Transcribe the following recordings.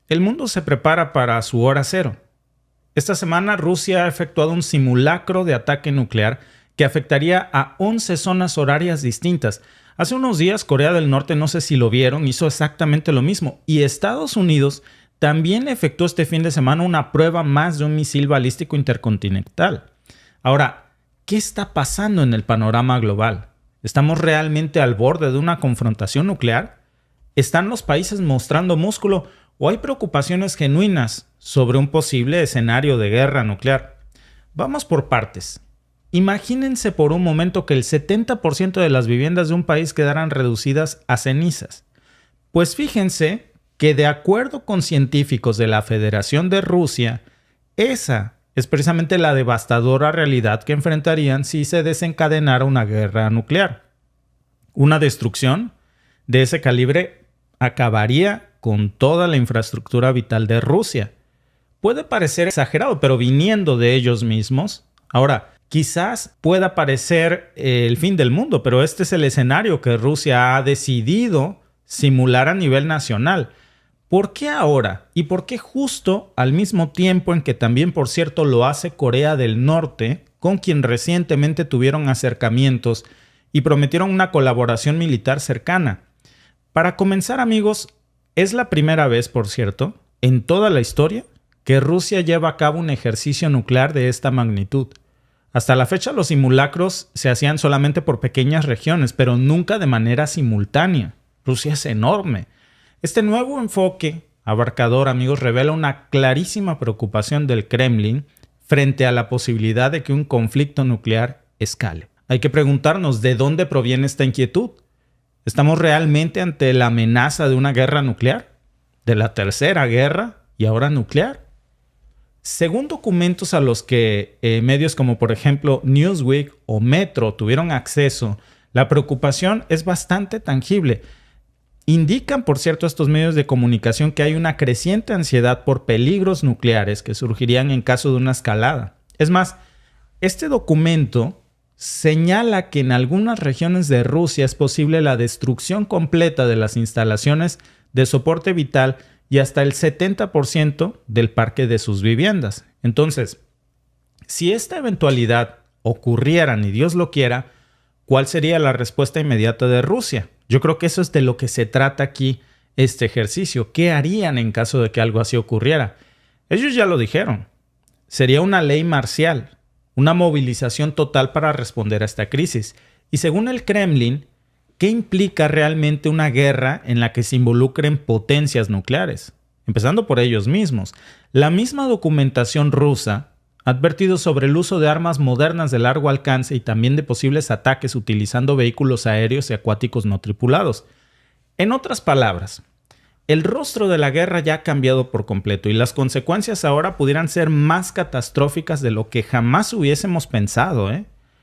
el mundo se prepara para su hora cero. Esta semana Rusia ha efectuado un simulacro de ataque nuclear que afectaría a 11 zonas horarias distintas. Hace unos días Corea del Norte, no sé si lo vieron, hizo exactamente lo mismo. Y Estados Unidos también efectuó este fin de semana una prueba más de un misil balístico intercontinental. Ahora, ¿qué está pasando en el panorama global? ¿Estamos realmente al borde de una confrontación nuclear? ¿Están los países mostrando músculo o hay preocupaciones genuinas sobre un posible escenario de guerra nuclear? Vamos por partes. Imagínense por un momento que el 70% de las viviendas de un país quedaran reducidas a cenizas. Pues fíjense que de acuerdo con científicos de la Federación de Rusia, esa es precisamente la devastadora realidad que enfrentarían si se desencadenara una guerra nuclear. Una destrucción de ese calibre acabaría con toda la infraestructura vital de Rusia. Puede parecer exagerado, pero viniendo de ellos mismos. Ahora, quizás pueda parecer el fin del mundo, pero este es el escenario que Rusia ha decidido simular a nivel nacional. ¿Por qué ahora? ¿Y por qué justo al mismo tiempo en que también, por cierto, lo hace Corea del Norte, con quien recientemente tuvieron acercamientos y prometieron una colaboración militar cercana? Para comenzar, amigos, es la primera vez, por cierto, en toda la historia que Rusia lleva a cabo un ejercicio nuclear de esta magnitud. Hasta la fecha los simulacros se hacían solamente por pequeñas regiones, pero nunca de manera simultánea. Rusia es enorme. Este nuevo enfoque abarcador, amigos, revela una clarísima preocupación del Kremlin frente a la posibilidad de que un conflicto nuclear escale. Hay que preguntarnos de dónde proviene esta inquietud. ¿Estamos realmente ante la amenaza de una guerra nuclear? ¿De la tercera guerra y ahora nuclear? Según documentos a los que medios como por ejemplo Newsweek o Metro tuvieron acceso, la preocupación es bastante tangible. Indican, por cierto, estos medios de comunicación que hay una creciente ansiedad por peligros nucleares que surgirían en caso de una escalada. Es más, este documento señala que en algunas regiones de Rusia es posible la destrucción completa de las instalaciones de soporte vital y hasta el 70% del parque de sus viviendas. Entonces, si esta eventualidad ocurriera, ni Dios lo quiera, ¿cuál sería la respuesta inmediata de Rusia? Yo creo que eso es de lo que se trata aquí este ejercicio. ¿Qué harían en caso de que algo así ocurriera? Ellos ya lo dijeron. Sería una ley marcial, una movilización total para responder a esta crisis. Y según el Kremlin, ¿qué implica realmente una guerra en la que se involucren potencias nucleares? Empezando por ellos mismos. La misma documentación rusa ha advertido sobre el uso de armas modernas de largo alcance y también de posibles ataques utilizando vehículos aéreos y acuáticos no tripulados. En otras palabras, el rostro de la guerra ya ha cambiado por completo y las consecuencias ahora pudieran ser más catastróficas de lo que jamás hubiésemos pensado,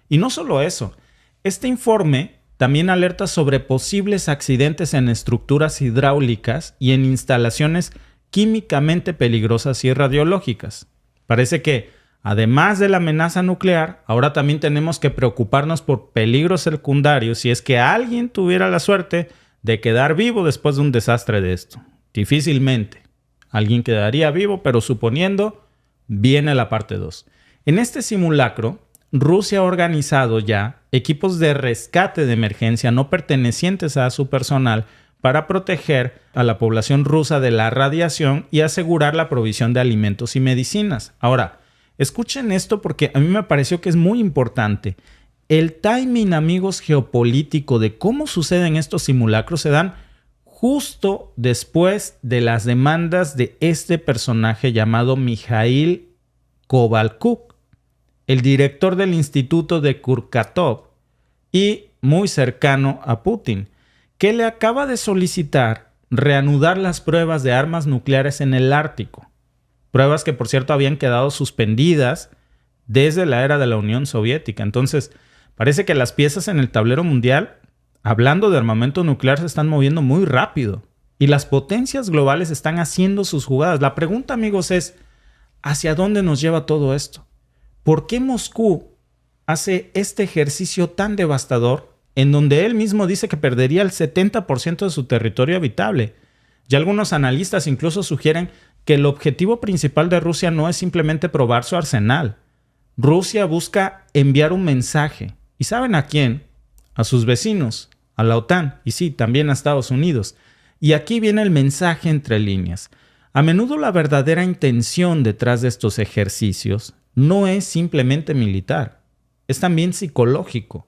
Y no solo eso, este informe también alerta sobre posibles accidentes en estructuras hidráulicas y en instalaciones químicamente peligrosas y radiológicas. Parece que, además de la amenaza nuclear, ahora también tenemos que preocuparnos por peligros secundarios si es que alguien tuviera la suerte de quedar vivo después de un desastre de esto. Difícilmente. Alguien quedaría vivo, pero suponiendo, viene la parte 2. En este simulacro, Rusia ha organizado ya equipos de rescate de emergencia no pertenecientes a su personal para proteger a la población rusa de la radiación y asegurar la provisión de alimentos y medicinas. Ahora, escuchen esto porque a mí me pareció que es muy importante. El timing, amigos, geopolítico de cómo suceden estos simulacros se dan justo después de las demandas de este personaje llamado Mikhail Kovalchuk, el director del Instituto de Kurchatov y muy cercano a Putin, que le acaba de solicitar reanudar las pruebas de armas nucleares en el Ártico. Pruebas que, por cierto, habían quedado suspendidas desde la era de la Unión Soviética. Entonces, parece que las piezas en el tablero mundial, hablando de armamento nuclear, se están moviendo muy rápido. Y las potencias globales están haciendo sus jugadas. La pregunta, amigos, es ¿hacia dónde nos lleva todo esto? ¿Por qué Moscú hace este ejercicio tan devastador en donde él mismo dice que perdería el 70% de su territorio habitable? Ya algunos analistas incluso sugieren que el objetivo principal de Rusia no es simplemente probar su arsenal. Rusia busca enviar un mensaje. ¿Y saben a quién? A sus vecinos, a la OTAN y sí, también a Estados Unidos. Y aquí viene el mensaje entre líneas. A menudo la verdadera intención detrás de estos ejercicios no es simplemente militar, es también psicológico.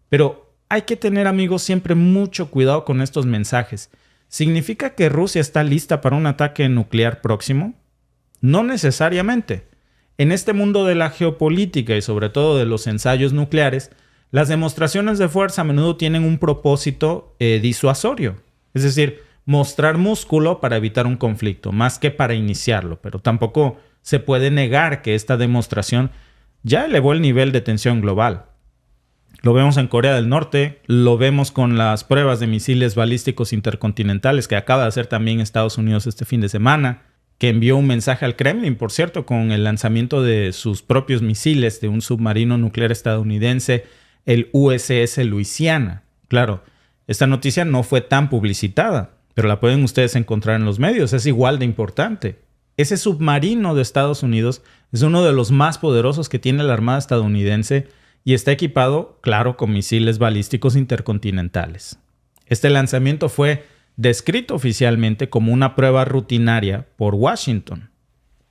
Pero hay que tener, amigos, siempre mucho cuidado con estos mensajes. ¿Significa que Rusia está lista para un ataque nuclear próximo? No necesariamente. En este mundo de la geopolítica y sobre todo de los ensayos nucleares, las demostraciones de fuerza a menudo tienen un propósito disuasorio. Es decir, mostrar músculo para evitar un conflicto, más que para iniciarlo. Pero tampoco se puede negar que esta demostración ya elevó el nivel de tensión global. Lo vemos en Corea del Norte, lo vemos con las pruebas de misiles balísticos intercontinentales que acaba de hacer también Estados Unidos este fin de semana, que envió un mensaje al Kremlin, por cierto, con el lanzamiento de sus propios misiles de un submarino nuclear estadounidense, el USS Louisiana. Claro, esta noticia no fue tan publicitada, pero la pueden ustedes encontrar en los medios, es igual de importante. Ese submarino de Estados Unidos es uno de los más poderosos que tiene la Armada estadounidense y está equipado, claro, con misiles balísticos intercontinentales. Este lanzamiento fue descrito oficialmente como una prueba rutinaria por Washington.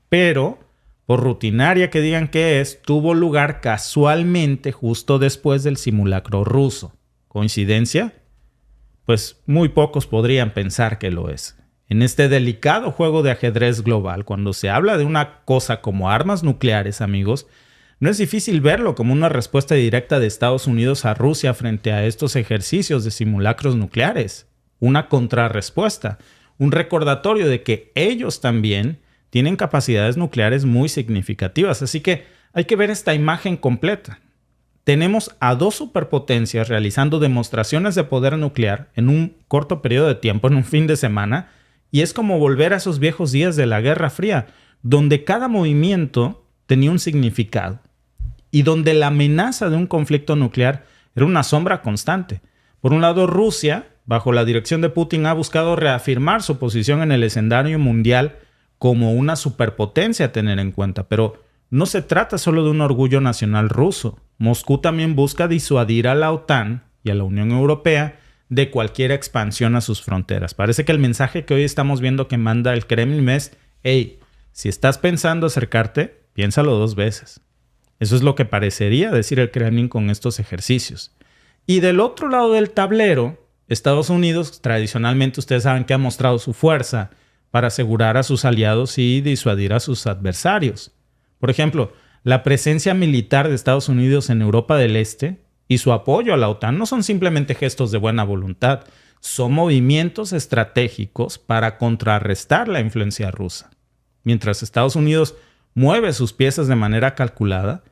Pero, por rutinaria que digan que es, tuvo lugar casualmente justo después del simulacro ruso. ¿Coincidencia? Pues muy pocos podrían pensar que lo es. En este delicado juego de ajedrez global, cuando se habla de una cosa como armas nucleares, amigos, no es difícil verlo como una respuesta directa de Estados Unidos a Rusia frente a estos ejercicios de simulacros nucleares. Una contrarrespuesta, un recordatorio de que ellos también tienen capacidades nucleares muy significativas. Así que hay que ver esta imagen completa. Tenemos a dos superpotencias realizando demostraciones de poder nuclear en un corto periodo de tiempo, en un fin de semana, y es como volver a esos viejos días de la Guerra Fría, donde cada movimiento tenía un significado y donde la amenaza de un conflicto nuclear era una sombra constante. Por un lado, Rusia, bajo la dirección de Putin, ha buscado reafirmar su posición en el escenario mundial como una superpotencia a tener en cuenta, pero no se trata solo de un orgullo nacional ruso. Moscú también busca disuadir a la OTAN y a la Unión Europea de cualquier expansión a sus fronteras. Parece que el mensaje que hoy estamos viendo que manda el Kremlin es: hey, si estás pensando acercarte, piénsalo dos veces. Eso es lo que parecería decir el Kremlin con estos ejercicios. Y del otro lado del tablero, Estados Unidos, tradicionalmente ustedes saben que ha mostrado su fuerza para asegurar a sus aliados y disuadir a sus adversarios. Por ejemplo, la presencia militar de Estados Unidos en Europa del Este y su apoyo a la OTAN no son simplemente gestos de buena voluntad, son movimientos estratégicos para contrarrestar la influencia rusa. Mientras Estados Unidos mueve sus piezas de manera calculada,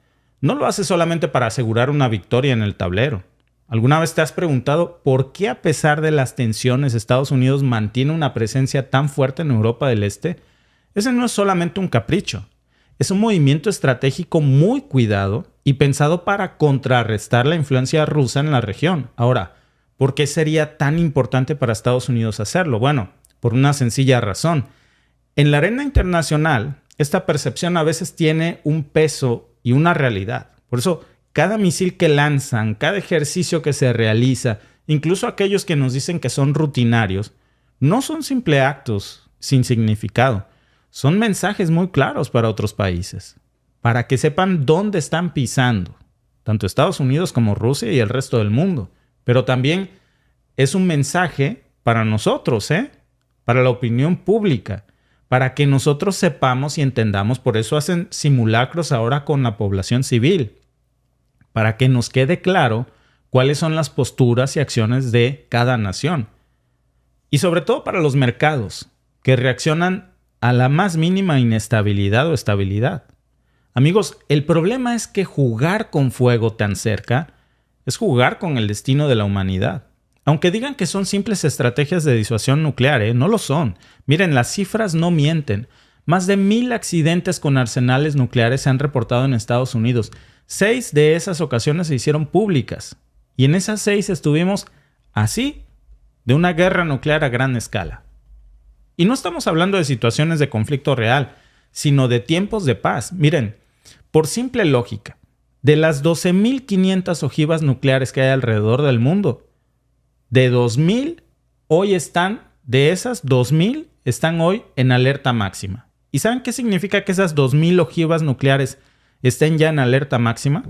no lo hace solamente para asegurar una victoria en el tablero. ¿Alguna vez te has preguntado por qué, a pesar de las tensiones, Estados Unidos mantiene una presencia tan fuerte en Europa del Este? Ese no es solamente un capricho. Es un movimiento estratégico muy cuidado y pensado para contrarrestar la influencia rusa en la región. Ahora, ¿por qué sería tan importante para Estados Unidos hacerlo? Bueno, por una sencilla razón. En la arena internacional, esta percepción a veces tiene un peso y una realidad. Por eso, cada misil que lanzan, cada ejercicio que se realiza, incluso aquellos que nos dicen que son rutinarios, no son simples actos sin significado. Son mensajes muy claros para otros países, para que sepan dónde están pisando, tanto Estados Unidos como Rusia y el resto del mundo. Pero también es un mensaje para nosotros, para la opinión pública, para que nosotros sepamos y entendamos. Por eso hacen simulacros ahora con la población civil, para que nos quede claro cuáles son las posturas y acciones de cada nación. Y sobre todo para los mercados, que reaccionan a la más mínima inestabilidad o estabilidad. Amigos, el problema es que jugar con fuego tan cerca es jugar con el destino de la humanidad. Aunque digan que son simples estrategias de disuasión nuclear, no lo son. Miren, las cifras no mienten. Más de 1,000 accidentes con arsenales nucleares se han reportado en Estados Unidos. 6 de esas ocasiones se hicieron públicas. Y en esas 6 estuvimos así, de una guerra nuclear a gran escala. Y no estamos hablando de situaciones de conflicto real, sino de tiempos de paz. Miren, por simple lógica, de las 12.500 ojivas nucleares que hay alrededor del mundo, de 2.000 hoy están, de esas 2.000 están hoy en alerta máxima. ¿Y saben qué significa que esas 2.000 ojivas nucleares estén ya en alerta máxima?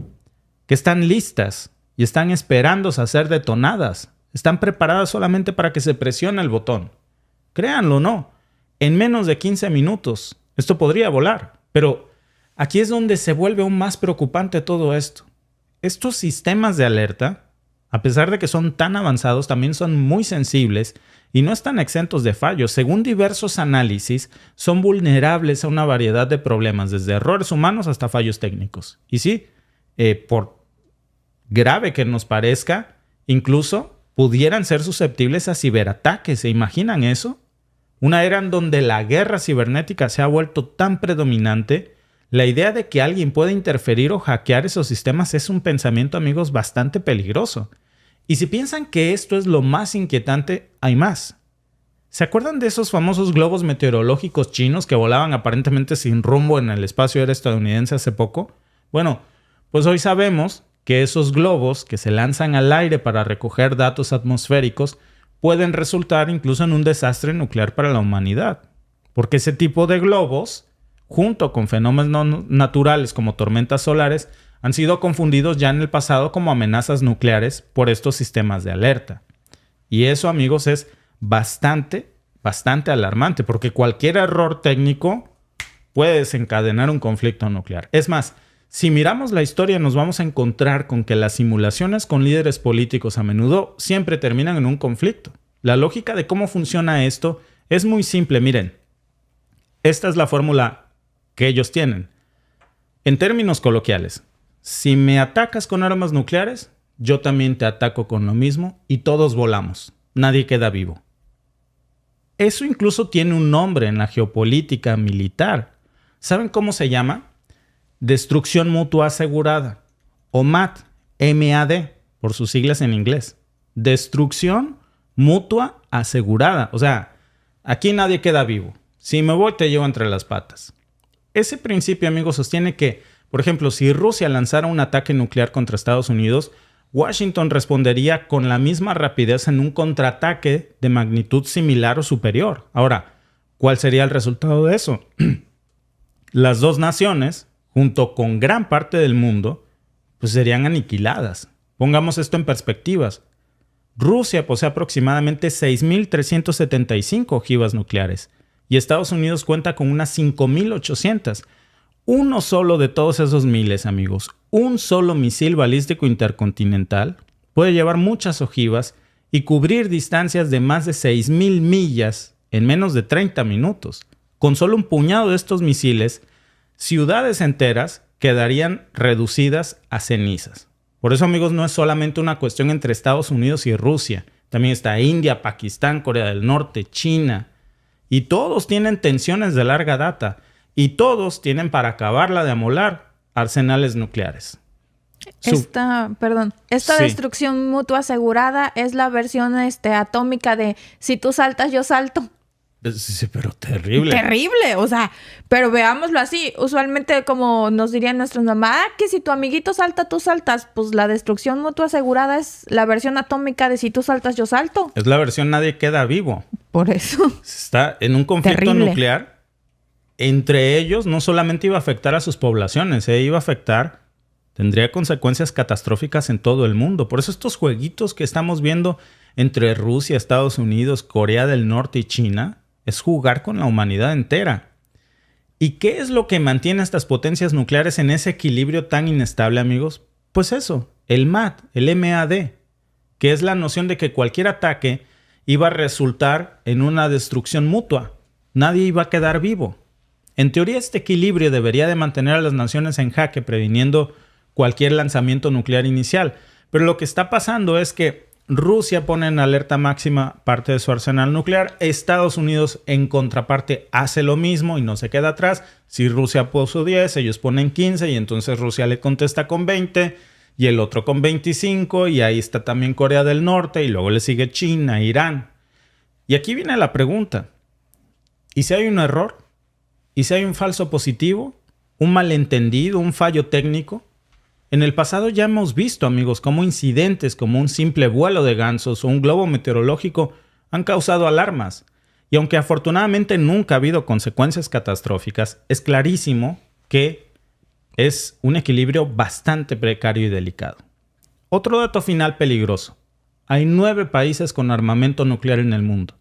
Que están listas y están esperando a ser detonadas. Están preparadas solamente para que se presione el botón. Créanlo o no, en menos de 15 minutos esto podría volar. Pero aquí es donde se vuelve aún más preocupante todo esto. Estos sistemas de alerta, a pesar de que son tan avanzados, también son muy sensibles y no están exentos de fallos. Según diversos análisis, son vulnerables a una variedad de problemas, desde errores humanos hasta fallos técnicos. Y sí, por grave que nos parezca, incluso pudieran ser susceptibles a ciberataques. ¿Se imaginan eso? Una era en donde la guerra cibernética se ha vuelto tan predominante. La idea de que alguien pueda interferir o hackear esos sistemas es un pensamiento, amigos, bastante peligroso. Y si piensan que esto es lo más inquietante, hay más. ¿Se acuerdan de esos famosos globos meteorológicos chinos que volaban aparentemente sin rumbo en el espacio aéreo estadounidense hace poco? Bueno, pues hoy sabemos que esos globos que se lanzan al aire para recoger datos atmosféricos pueden resultar incluso en un desastre nuclear para la humanidad. Porque ese tipo de globos, junto con fenómenos naturales como tormentas solares, han sido confundidos ya en el pasado como amenazas nucleares por estos sistemas de alerta. Y eso, amigos, es bastante alarmante, porque cualquier error técnico puede desencadenar un conflicto nuclear. Es más, si miramos la historia, nos vamos a encontrar con que las simulaciones con líderes políticos a menudo siempre terminan en un conflicto. La lógica de cómo funciona esto es muy simple. Miren, esta es la fórmula que ellos tienen. En términos coloquiales, si me atacas con armas nucleares, yo también te ataco con lo mismo y todos volamos. Nadie queda vivo. Eso incluso tiene un nombre en la geopolítica militar. ¿Saben cómo se llama? Destrucción mutua asegurada, o MAD, M-A-D, por sus siglas en inglés. Destrucción mutua asegurada. O sea, aquí nadie queda vivo. Si me voy, te llevo entre las patas. Ese principio, amigos, sostiene que, por ejemplo, si Rusia lanzara un ataque nuclear contra Estados Unidos, Washington respondería con la misma rapidez en un contraataque de magnitud similar o superior. Ahora, ¿cuál sería el resultado de eso? Las dos naciones, junto con gran parte del mundo, pues serían aniquiladas. Pongamos esto en perspectivas. Rusia posee aproximadamente 6.375 ojivas nucleares y Estados Unidos cuenta con unas 5.800. Uno solo de todos esos miles, amigos, un solo misil balístico intercontinental puede llevar muchas ojivas y cubrir distancias de más de 6.000 millas en menos de 30 minutos. Con solo un puñado de estos misiles, ciudades enteras quedarían reducidas a cenizas. Por eso, amigos, no es solamente una cuestión entre Estados Unidos y Rusia. También está India, Pakistán, Corea del Norte, China. Y todos tienen tensiones de larga data. Y todos tienen para acabarla de amolar arsenales nucleares. Esta Sí. destrucción mutua asegurada es la versión atómica de si tú saltas, yo salto. Sí, pero terrible. Terrible, o sea, pero veámoslo así. Usualmente, como nos dirían nuestras mamás, que si tu amiguito salta, tú saltas. Pues la destrucción mutua asegurada es la versión atómica de si tú saltas, yo salto. Es la versión nadie queda vivo. Por eso. Está en un conflicto Terrible. nuclear. Entre ellos, no solamente iba a afectar a sus poblaciones, tendría consecuencias catastróficas en todo el mundo. Por eso estos jueguitos que estamos viendo entre Rusia, Estados Unidos, Corea del Norte y China es jugar con la humanidad entera. ¿Y qué es lo que mantiene a estas potencias nucleares en ese equilibrio tan inestable, amigos? Pues eso, el MAD, el M-A-D, que es la noción de que cualquier ataque iba a resultar en una destrucción mutua. Nadie iba a quedar vivo. En teoría, este equilibrio debería de mantener a las naciones en jaque, previniendo cualquier lanzamiento nuclear inicial. Pero lo que está pasando es que Rusia pone en alerta máxima parte de su arsenal nuclear. Estados Unidos, en contraparte, hace lo mismo y no se queda atrás. Si Rusia puso 10, ellos ponen 15 y entonces Rusia le contesta con 20 y el otro con 25 y ahí está también Corea del Norte y luego le sigue China, Irán. Y aquí viene la pregunta. ¿Y si hay un error? ¿Y si hay un falso positivo? ¿Un malentendido? ¿Un fallo técnico? En el pasado ya hemos visto, amigos, cómo incidentes como un simple vuelo de gansos o un globo meteorológico han causado alarmas. Y aunque afortunadamente nunca ha habido consecuencias catastróficas, es clarísimo que es un equilibrio bastante precario y delicado. Otro dato final peligroso. Hay 9 países con armamento nuclear en el mundo.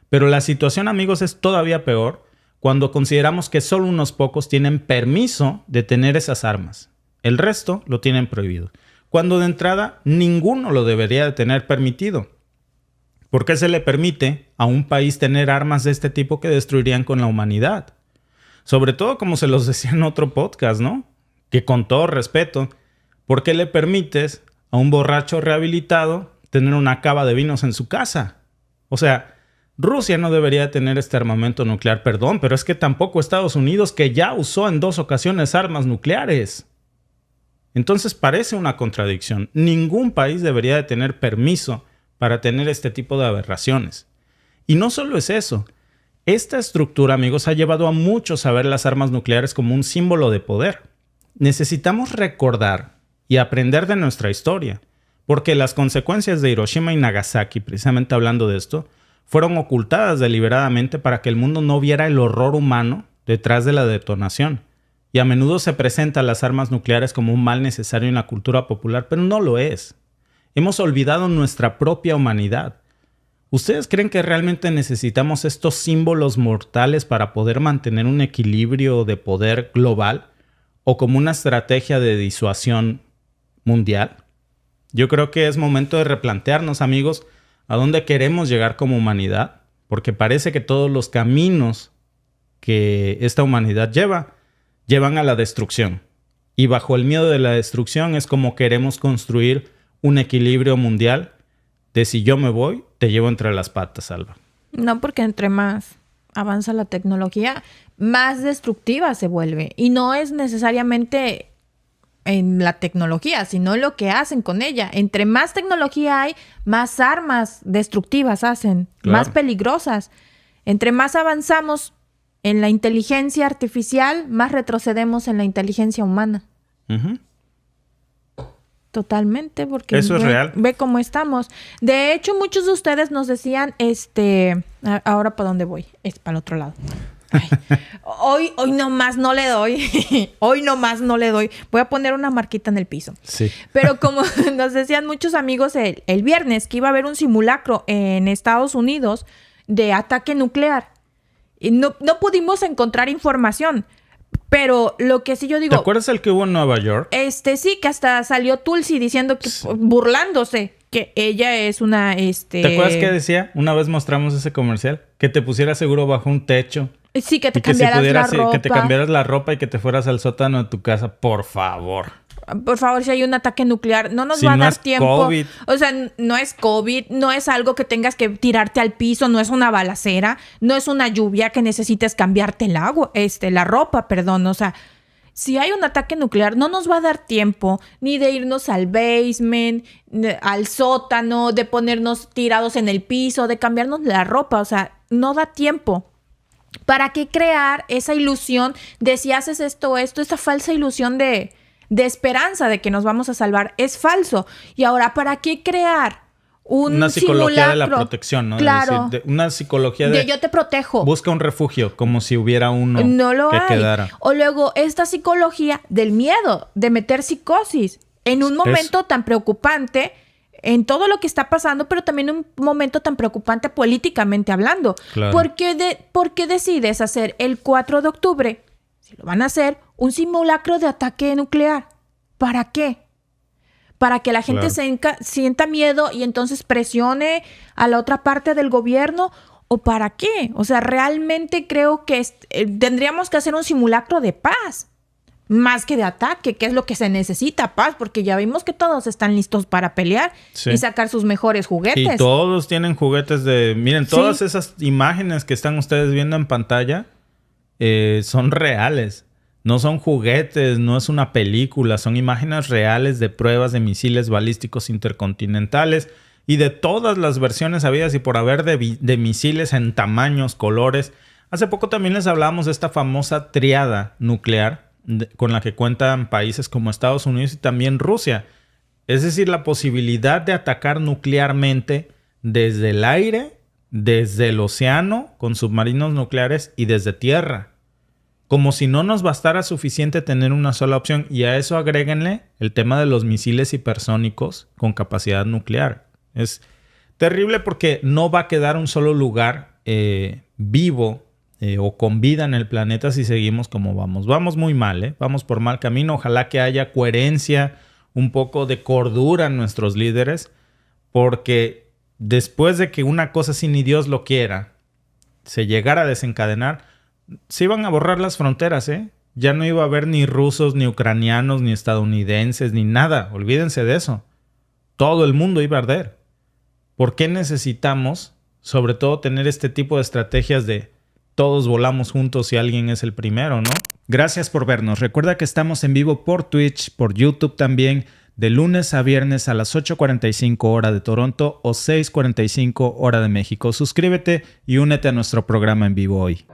Pero la situación, amigos, es todavía peor cuando consideramos que solo unos pocos tienen permiso de tener esas armas. El resto lo tienen prohibido. Cuando de entrada ninguno lo debería de tener permitido. ¿Por qué se le permite a un país tener armas de este tipo que destruirían con la humanidad? Sobre todo, como se los decía en otro podcast, ¿no? Que con todo respeto, ¿por qué le permites a un borracho rehabilitado tener una cava de vinos en su casa? O sea, Rusia no debería tener este armamento nuclear, perdón, pero es que tampoco Estados Unidos, que ya usó en 2 ocasiones armas nucleares. Entonces parece una contradicción. Ningún país debería de tener permiso para tener este tipo de aberraciones. Y no solo es eso. Esta estructura, amigos, ha llevado a muchos a ver las armas nucleares como un símbolo de poder. Necesitamos recordar y aprender de nuestra historia, porque las consecuencias de Hiroshima y Nagasaki, precisamente hablando de esto, fueron ocultadas deliberadamente para que el mundo no viera el horror humano detrás de la detonación. Y a menudo se presentan las armas nucleares como un mal necesario en la cultura popular, pero no lo es. Hemos olvidado nuestra propia humanidad. ¿Ustedes creen que realmente necesitamos estos símbolos mortales para poder mantener un equilibrio de poder global o como una estrategia de disuasión mundial? Yo creo que es momento de replantearnos, amigos, a dónde queremos llegar como humanidad, porque parece que todos los caminos que esta humanidad llevan a la destrucción. Y bajo el miedo de la destrucción es como queremos construir un equilibrio mundial de si yo me voy, te llevo entre las patas, Alba. No, porque entre más avanza la tecnología, más destructiva se vuelve. Y no es necesariamente en la tecnología, sino lo que hacen con ella. Entre más tecnología hay, más armas destructivas hacen, Claro. más peligrosas. Entre más avanzamos en la inteligencia artificial, más retrocedemos en la inteligencia humana. Uh-huh. Totalmente, porque Eso es real. Ve cómo estamos. De hecho, muchos de ustedes nos decían, ahora ¿para dónde voy? Es para el otro lado. Ay, hoy nomás no le doy. Hoy nomás no le doy. Voy a poner una marquita en el piso. Sí. Pero como nos decían muchos amigos el viernes que iba a haber un simulacro en Estados Unidos de ataque nuclear. Y no pudimos encontrar información. Pero lo que sí yo digo... ¿Te acuerdas el que hubo en Nueva York? Sí, que hasta salió Tulsi diciendo que... burlándose, que ella es una... ¿Te acuerdas qué decía? Una vez mostramos ese comercial. Que te pusieras seguro bajo un techo. Sí, que te Y que cambiaras la ropa. que te cambiaras la ropa y que te fueras al sótano de tu casa. Por favor. Por favor, si hay un ataque nuclear, no nos Si va a no dar es tiempo. COVID. O sea, no es COVID, no es algo que tengas que tirarte al piso, no es una balacera, no es una lluvia que necesites cambiarte el agua, la ropa, perdón. O sea, si hay un ataque nuclear, no nos va a dar tiempo ni de irnos al basement, al sótano, de ponernos tirados en el piso, de cambiarnos la ropa. O sea, no da tiempo. ¿Para qué crear esa ilusión de si haces esto, esa falsa ilusión de esperanza de que nos vamos a salvar? Es falso. Y ahora, ¿para qué crear una psicología simulacro? de la protección, ¿no? Claro. Es decir, una psicología de yo te protejo. Busca un refugio, como si hubiera uno No lo que hay. quedara. O luego, esta psicología del miedo, de meter psicosis en un momento tan preocupante en todo lo que está pasando, pero también en un momento tan preocupante políticamente hablando. Claro. ¿Por qué decides hacer el 4 de octubre, si lo van a hacer, un simulacro de ataque nuclear? ¿Para qué? ¿Para que la gente sienta miedo y entonces presione a la otra parte del gobierno? ¿O para qué? O sea, realmente creo que tendríamos que hacer un simulacro de paz. Más que de ataque, que es lo que se necesita, paz, porque ya vimos que todos están listos para pelear y sacar sus mejores juguetes. Y todos tienen juguetes de... Miren, todas esas imágenes que están ustedes viendo en pantalla son reales. No son juguetes, no es una película, son imágenes reales de pruebas de misiles balísticos intercontinentales y de todas las versiones habidas y por haber de misiles en tamaños, colores. Hace poco también les hablábamos de esta famosa triada nuclear con la que cuentan países como Estados Unidos y también Rusia. Es decir, la posibilidad de atacar nuclearmente desde el aire, desde el océano, con submarinos nucleares y desde tierra. Como si no nos bastara suficiente tener una sola opción. Y a eso agréguenle el tema de los misiles hipersónicos con capacidad nuclear. Es terrible porque no va a quedar un solo lugar vivo o con vida en el planeta si seguimos como vamos. Vamos muy mal, vamos por mal camino. Ojalá que haya coherencia, un poco de cordura en nuestros líderes, porque después de que una cosa así ni Dios lo quiera, se llegara a desencadenar, se iban a borrar las fronteras, Ya no iba a haber ni rusos, ni ucranianos, ni estadounidenses, ni nada. Olvídense de eso. Todo el mundo iba a arder. ¿Por qué necesitamos, sobre todo, tener este tipo de estrategias de todos volamos juntos y alguien es el primero, ¿no? Gracias por vernos. Recuerda que estamos en vivo por Twitch, por YouTube también, de lunes a viernes a las 8:45 hora de Toronto o 6:45 hora de México. Suscríbete y únete a nuestro programa en vivo hoy.